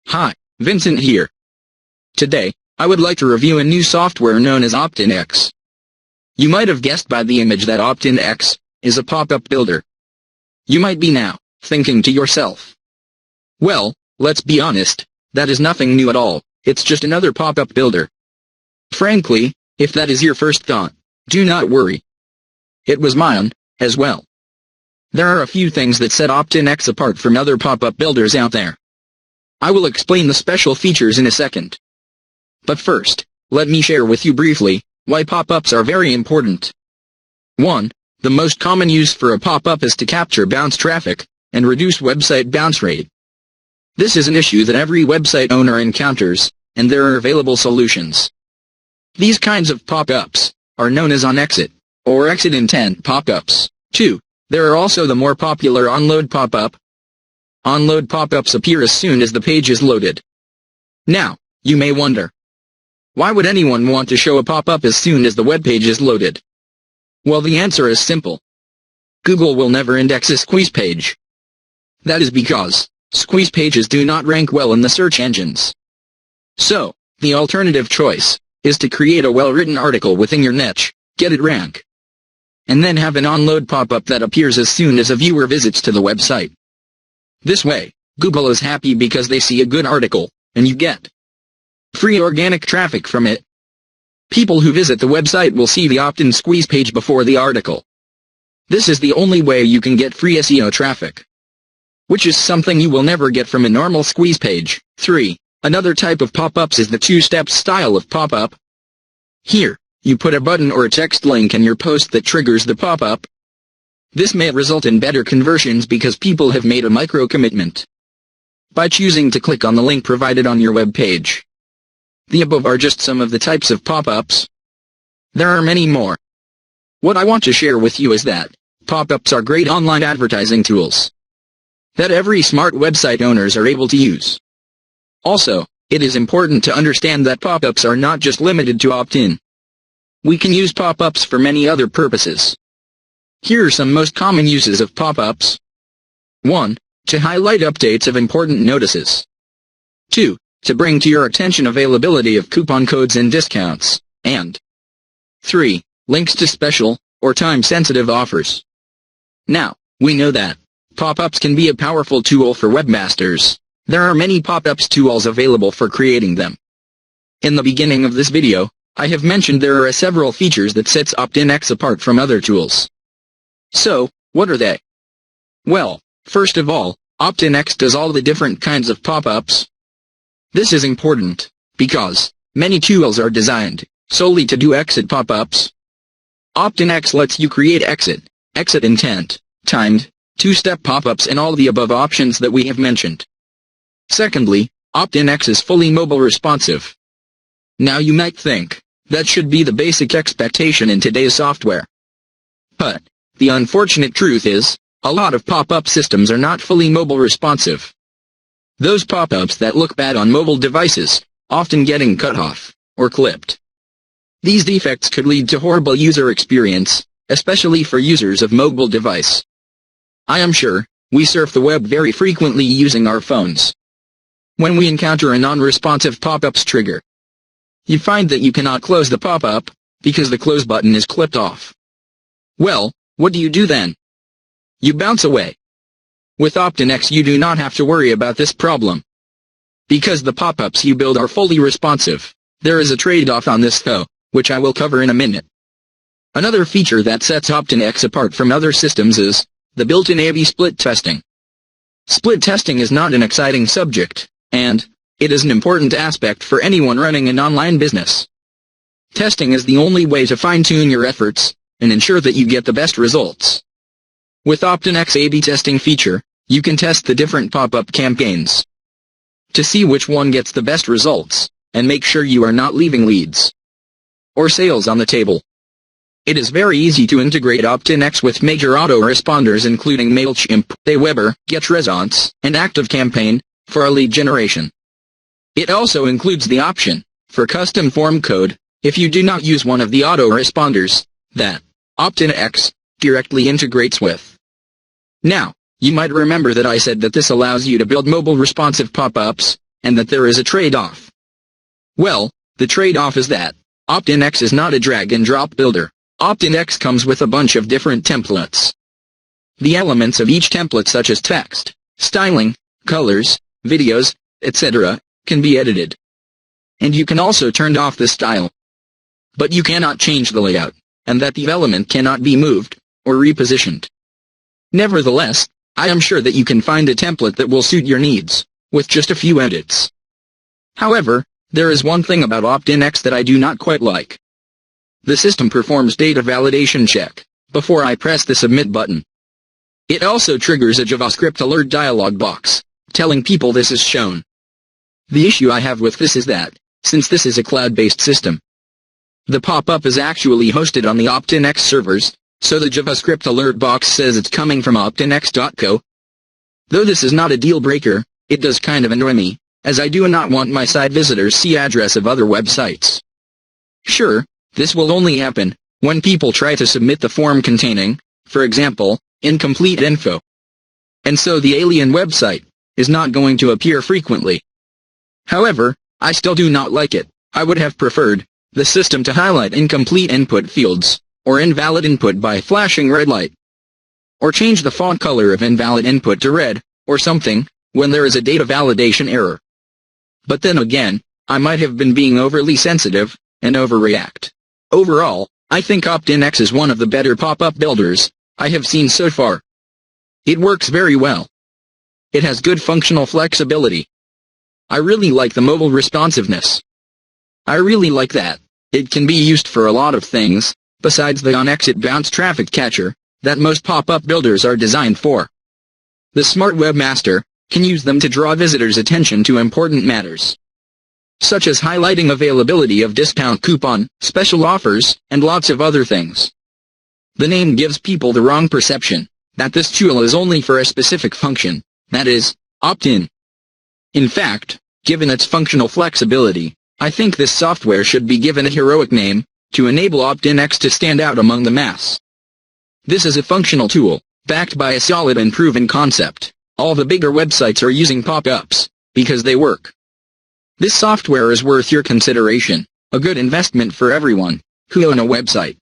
Hi, Vincent here. Today, I would like to review a new software known as OptinX. You might have guessed by the image that OptinX is a pop-up builder. You might be now thinking to yourself, well, let's be honest, that is nothing new at all, it's just another pop-up builder. Frankly, if that is your first thought, do not worry. It was mine, as well. There are a few things that set OptinX apart from other pop-up builders out there. I will explain the special features in a second. But first, let me share with you briefly why pop-ups are very important. 1. The most common use for a pop-up is to capture bounce traffic and reduce website bounce rate. This is an issue that every website owner encounters, and there are available solutions. These kinds of pop-ups are known as on-exit or exit intent pop-ups. 2. There are also the more popular onload pop-up. Onload pop-ups appear as soon as the page is loaded. Now, you may wonder, why would anyone want to show a pop-up as soon as the web page is loaded? Well, the answer is simple. Google will never index a squeeze page. That is because squeeze pages do not rank well in the search engines. So, the alternative choice is to create a well-written article within your niche, get it rank, and then have an onload pop-up that appears as soon as a viewer visits to the website. This way, Google is happy because they see a good article, and you get free organic traffic from it. People who visit the website will see the opt-in squeeze page before the article. This is the only way you can get free SEO traffic, which is something you will never get from a normal squeeze page. 3. Another type of pop-ups is the two-step style of pop-up. Here, you put a button or a text link in your post that triggers the pop-up. This may result in better conversions because people have made a micro-commitment by choosing to click on the link provided on your web page. The above are just some of the types of pop-ups. There are many more. What I want to share with you is that pop-ups are great online advertising tools that every smart website owners are able to use. Also, it is important to understand that pop-ups are not just limited to opt-in. We can use pop-ups for many other purposes. Here are some most common uses of pop-ups. 1. To highlight updates of important notices. 2. To bring to your attention availability of coupon codes and discounts. And 3. Links to special or time-sensitive offers. Now, we know that pop-ups can be a powerful tool for webmasters. There are many pop-ups tools available for creating them. In the beginning of this video, I have mentioned there are several features that sets OptinX apart from other tools. So, what are they? Well, first of all, OptinX does all the different kinds of pop-ups. This is important, because many tools are designed solely to do exit pop-ups. OptinX lets you create exit intent, timed, two-step pop-ups and all the above options that we have mentioned. Secondly, OptinX is fully mobile responsive. Now you might think, that should be the basic expectation in today's software. But the unfortunate truth is, a lot of pop-up systems are not fully mobile responsive. Those pop-ups that look bad on mobile devices, often getting cut off, or clipped. These defects could lead to horrible user experience, especially for users of mobile device. I am sure, we surf the web very frequently using our phones. When we encounter a non-responsive pop-ups trigger, you find that you cannot close the pop-up, because the close button is clipped off. Well, what do you do then? You bounce away. With OptinX you do not have to worry about this problem. Because the pop-ups you build are fully responsive, there is a trade-off on this though, which I will cover in a minute. Another feature that sets OptinX apart from other systems is the built-in A/B split testing. Split testing is not an exciting subject, and it is an important aspect for anyone running an online business. Testing is the only way to fine-tune your efforts and ensure that you get the best results. With OptinX A/B testing feature, you can test the different pop-up campaigns to see which one gets the best results, and make sure you are not leaving leads or sales on the table. It is very easy to integrate OptinX with major autoresponders including MailChimp, Aweber, GetResponse, and ActiveCampaign for a lead generation. It also includes the option for custom form code, if you do not use one of the autoresponders that OptinX directly integrates with. Now, you might remember that I said that this allows you to build mobile responsive pop-ups, and that there is a trade-off. Well, the trade-off is that OptinX is not a drag-and-drop builder. OptinX comes with a bunch of different templates. The elements of each template, such as text, styling, colors, videos, etc., can be edited. And you can also turn off the style. But you cannot change the layout, and that the element cannot be moved or repositioned. Nevertheless, I am sure that you can find a template that will suit your needs, with just a few edits. However, there is one thing about OptinX that I do not quite like. The system performs data validation check before I press the submit button. It also triggers a JavaScript alert dialog box, telling people this is shown. The issue I have with this is that, since this is a cloud-based system, the pop-up is actually hosted on the OptinX servers, so the JavaScript alert box says it's coming from optinx.co. Though this is not a deal-breaker, it does kind of annoy me, as I do not want my site visitors see address of other websites. Sure, this will only happen when people try to submit the form containing, for example, incomplete info. And so the alien website is not going to appear frequently. However, I still do not like it. I would have preferred the system to highlight incomplete input fields, or invalid input by flashing red light. Or change the font color of invalid input to red, or something, when there is a data validation error. But then again, I might have been being overly sensitive, and overreact. Overall, I think OptinX is one of the better pop-up builders I have seen so far. It works very well. It has good functional flexibility. I really like the mobile responsiveness. I really like that it can be used for a lot of things, besides the on-exit bounce traffic catcher that most pop-up builders are designed for. The smart webmaster can use them to draw visitors' attention to important matters, such as highlighting availability of discount coupon, special offers, and lots of other things. The name gives people the wrong perception that this tool is only for a specific function, that is, opt-in. In fact, given its functional flexibility, I think this software should be given a heroic name to enable OptinX to stand out among the mass. This is a functional tool, backed by a solid and proven concept. All the bigger websites are using pop-ups because they work. This software is worth your consideration, a good investment for everyone who own a website.